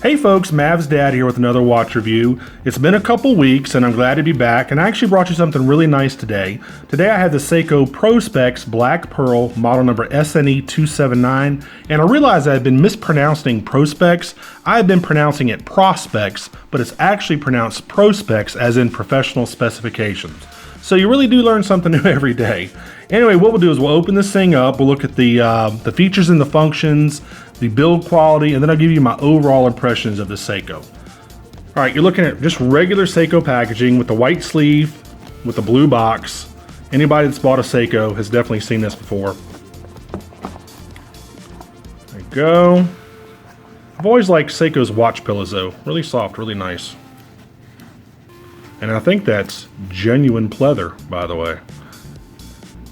Hey folks, Mav's dad here with another watch review. It's been a couple weeks and I'm glad to be back, and I actually brought you something really nice today. Today I have the Seiko Prospex Black Pearl model number SNE279, and I realized I had been mispronouncing Prospex. I had been pronouncing it Prospex, but it's actually pronounced Prospex as in professional specifications. So you really do learn something new every day. Anyway, what we'll do is we'll open this thing up, we'll look at the features and the functions, the build quality, and then I'll give you my overall impressions of the Seiko. All right, you're looking at just regular Seiko packaging with the white sleeve, with the blue box. Anybody that's bought a Seiko has definitely seen this before. There you go. I've always liked Seiko's watch pillows though. Really soft, really nice. And I think that's genuine pleather, by the way.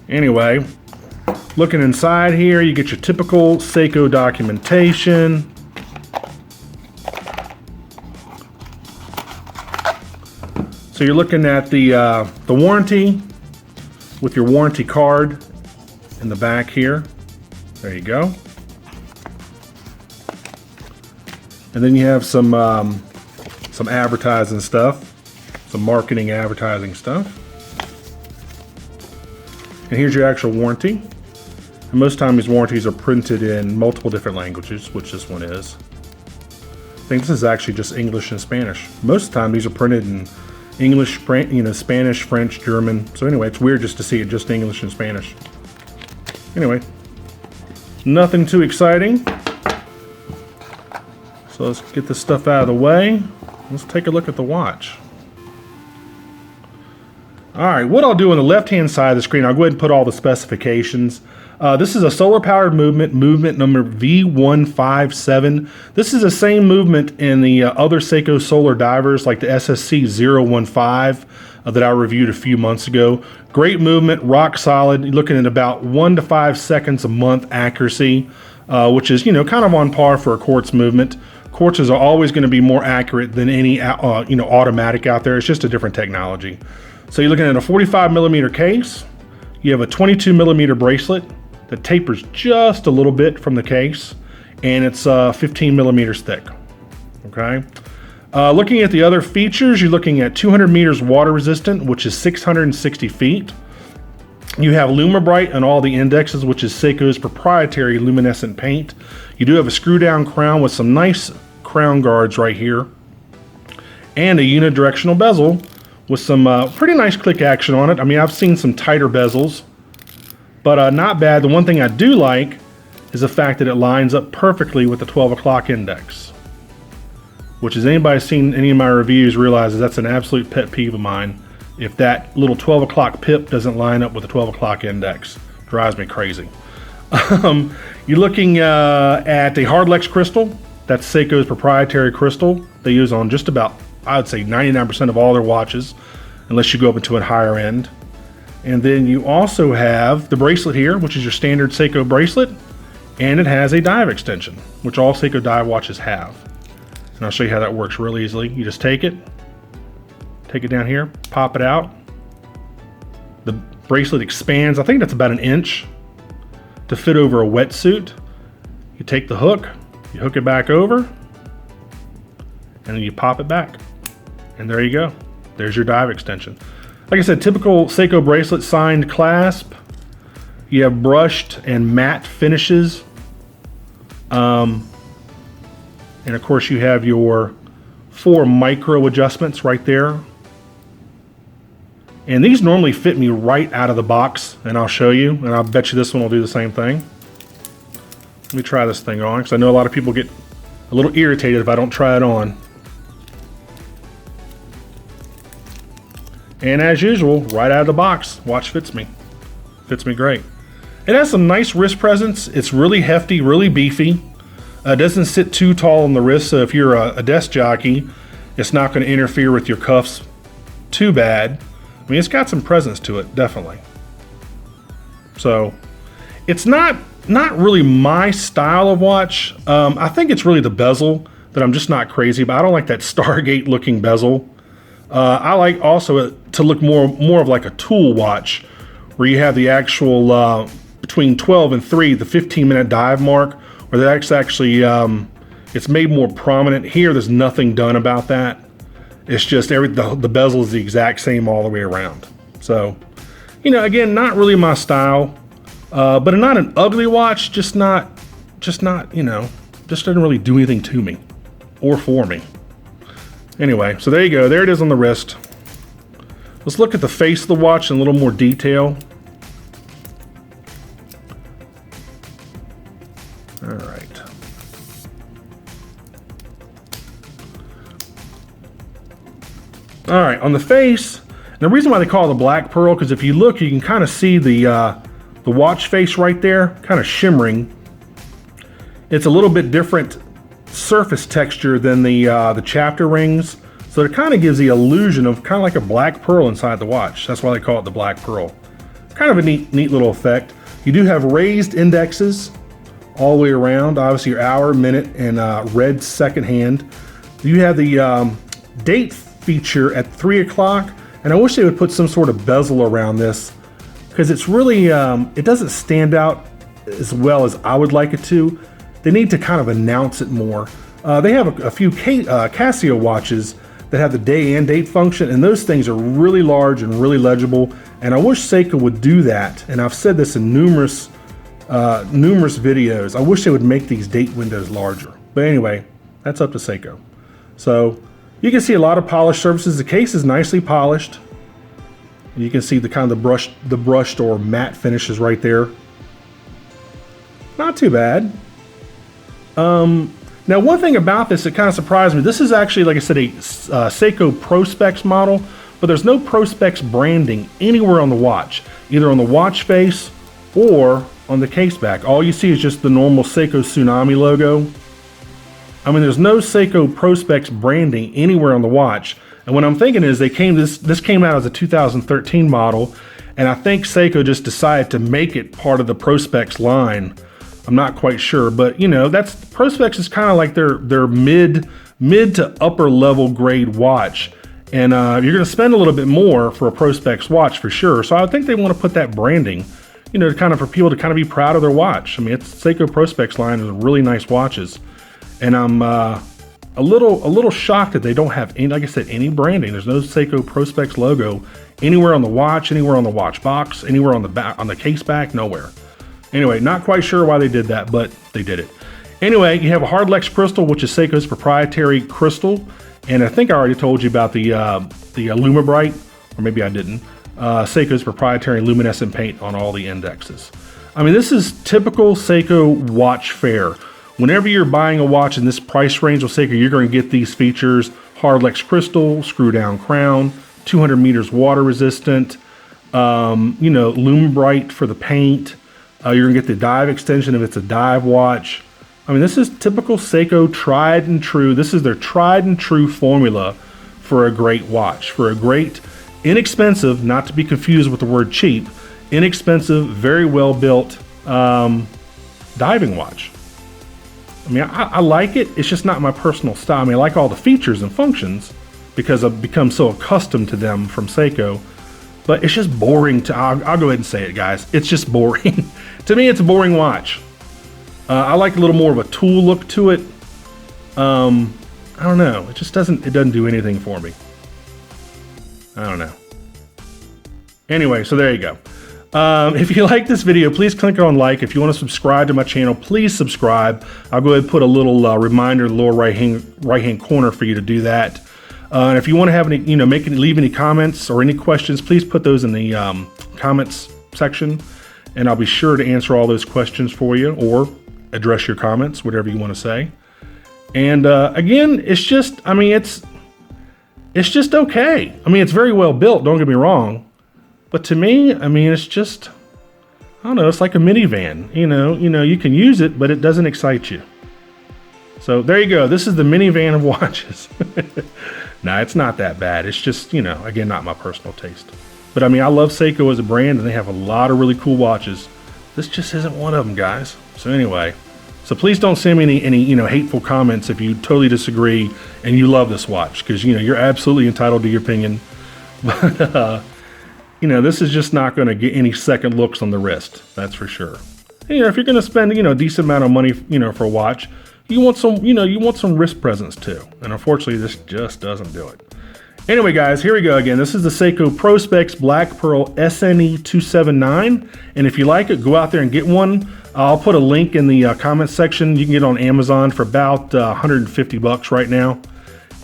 Anyway, looking inside here, you get your typical Seiko documentation. So you're looking at the warranty with your warranty card in the back here. There you go. And then you have some advertising stuff, some marketing advertising stuff. And here's your actual warranty. And most times these warranties are printed in multiple different languages, which this one is. I think this is actually just English and Spanish. Most of the time these are printed in English, Spanish, French, German. So anyway, it's weird just to see it just English and Spanish. Anyway, nothing too exciting. So let's get this stuff out of the way. Let's take a look at the watch. All right, what I'll do on the left-hand side of the screen, I'll go ahead and put all the specifications. This is a solar-powered movement number V157. This is the same movement in the other Seiko solar divers, like the SSC015 that I reviewed a few months ago. Great movement, rock solid. You're looking at about 1 to 5 seconds a month accuracy, which is kind of on par for a Quartz movement. Quartzes are always going to be more accurate than any automatic out there. It's just a different technology. So you're looking at a 45 millimeter case. You have a 22 millimeter bracelet that tapers just a little bit from the case, and it's 15 millimeters thick. Okay. Looking at the other features, you're looking at 200 meters water resistant, which is 660 feet. You have LumiBrite on all the indexes, which is Seiko's proprietary luminescent paint. You do have a screw down crown with some nice crown guards right here, and a unidirectional bezel with some pretty nice click action on it. I mean, I've seen some tighter bezels, but not bad. The one thing I do like is the fact that it lines up perfectly with the 12 o'clock index, which is anybody seen any of my reviews realizes that's an absolute pet peeve of mine. If that little 12 o'clock pip doesn't line up with the 12 o'clock index, drives me crazy. You're looking at a Hardlex crystal. That's Seiko's proprietary crystal they use on just about, I would say, 99% of all their watches, unless you go up into a higher end. And then you also have the bracelet here, which is your standard Seiko bracelet, and it has a dive extension, which all Seiko dive watches have. And I'll show you how that works real easily. You just take it down here, pop it out. The bracelet expands, I think that's about 1 inch to fit over a wetsuit. You take the hook, you hook it back over, and then you pop it back. And there you go. There's your dive extension. Like I said, typical Seiko bracelet, signed clasp. You have brushed and matte finishes. And of course you have your 4 micro adjustments right there. And these normally fit me right out of the box, and I'll show you, and I'll bet you this one will do the same thing. Let me try this thing on, because I know a lot of people get a little irritated if I don't try it on. And as usual, right out of the box, watch fits me. Fits me great. It has some nice wrist presence. It's really hefty, really beefy. It doesn't sit too tall on the wrist, so if you're a desk jockey, it's not going to interfere with your cuffs too bad. I mean, it's got some presence to it, definitely. So, it's not really my style of watch. I think it's really the bezel that I'm just not crazy about. I don't like that Stargate looking bezel. I like also to look more of like a tool watch, where you have the actual between 12 and 3, the 15-minute dive mark, where that's actually It's made more prominent. Here, there's nothing done about that. It's just the bezel is the exact same all the way around. So, you know, again, not really my style, but not an ugly watch, just not, you know, just doesn't really do anything to me or for me. Anyway, so there you go. There it is on the wrist. Let's look at the face of the watch in a little more detail. All right. All right, on the face, and the reason why they call it the black pearl, because if you look, you can kind of see the watch face right there, kind of shimmering. It's a little bit different surface texture than the chapter rings, so it kind of gives the illusion of kind of like a black pearl inside the watch. That's why they call it the black pearl. Kind of a neat little effect. You do have raised indexes all the way around, obviously your hour, minute, and red second hand. You have the date feature at 3 o'clock, and I wish they would put some sort of bezel around this, because it's really, it doesn't stand out as well as I would like it to. They need to kind of announce it more. They have a few Casio watches that have the day and date function, and those things are really large and really legible, and I wish Seiko would do that, and I've said this in numerous videos. I wish they would make these date windows larger. But anyway, that's up to Seiko. So you can see a lot of polished surfaces. The case is nicely polished. You can see the kind of the brushed or matte finishes right there. Not too bad. Now, one thing about this that kind of surprised me, this is actually, like I said, a Seiko Prospex model, but there's no Prospex branding anywhere on the watch, either on the watch face or on the case back. All you see is just the normal Seiko Tsunami logo. I mean, there's no Seiko Prospex branding anywhere on the watch. And what I'm thinking is this came out as a 2013 model, and I think Seiko just decided to make it part of the Prospex line. I'm not quite sure, but you know, Prospex is kind of like their mid to upper level grade watch, and you're going to spend a little bit more for a Prospex watch for sure. So I think they want to put that branding, you know, kind of for people to kind of be proud of their watch. I mean, it's Seiko Prospex line is really nice watches, and I'm a little shocked that they don't have any, like I said, any branding. There's no Seiko Prospex logo anywhere on the watch, anywhere on the watch box, anywhere on the back, on the case back, nowhere. Anyway, not quite sure why they did that, but they did it. Anyway, you have a Hardlex crystal, which is Seiko's proprietary crystal, and I think I already told you about the Lumibrite, or maybe I didn't. Seiko's proprietary luminescent paint on all the indexes. I mean, this is typical Seiko watch fare. Whenever you're buying a watch in this price range with Seiko, you're going to get these features: Hardlex crystal, screw down crown, 200 meters water resistant, you know, Lumibrite for the paint. You're gonna get the dive extension if it's a dive watch. I mean, this is typical Seiko, tried and true. This is their tried and true formula for a great watch, for a great, inexpensive, not to be confused with the word cheap, inexpensive, very well built diving watch. I mean, I like it. It's just not my personal style. I mean, I like all the features and functions because I've become so accustomed to them from Seiko. But it's just boring to, I'll go ahead and say it, guys. It's just boring. To me, it's a boring watch. I like a little more of a tool look to it. I don't know. It just doesn't do anything for me. I don't know. Anyway, so there you go. If you like this video, please click on like. If you want to subscribe to my channel, please subscribe. I'll go ahead and put a little reminder in the lower right-hand corner for you to do that. And if you want to have any, you know, leave any comments or any questions, please put those in the comments section, and I'll be sure to answer all those questions for you or address your comments, whatever you want to say. And again, it's just, I mean, it's just okay. I mean, it's very well built, don't get me wrong, but to me, I mean, it's just, I don't know, it's like a minivan. You know, you can use it, but it doesn't excite you. So there you go. This is the minivan of watches. Nah, it's not that bad. It's just, you know, again, not my personal taste. But I mean, I love Seiko as a brand, and they have a lot of really cool watches. This just isn't one of them, guys. So anyway, so please don't send me any you know, hateful comments if you totally disagree and you love this watch, because, you know, you're absolutely entitled to your opinion. But you know, this is just not going to get any second looks on the wrist. That's for sure. And, you know, if you're going to spend, you know, a decent amount of money, you know, for a watch, you want some, you want some wrist presence too. And unfortunately, this just doesn't do it. Anyway, guys, here we go again. This is the Seiko Prospex Black Pearl SNE279. And if you like it, go out there and get one. I'll put a link in the comments section. You can get it on Amazon for about 150 bucks right now.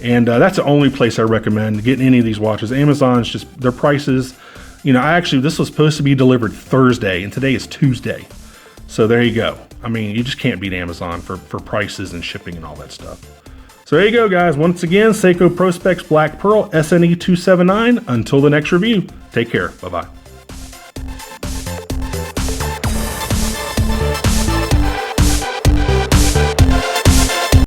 And that's the only place I recommend getting any of these watches. Amazon's just, their prices, this was supposed to be delivered Thursday, and today is Tuesday. So there you go. I mean, you just can't beat Amazon for prices and shipping and all that stuff. So there you go, guys. Once again, Seiko Prospex Black Pearl SNE279. Until the next review, take care. Bye-bye.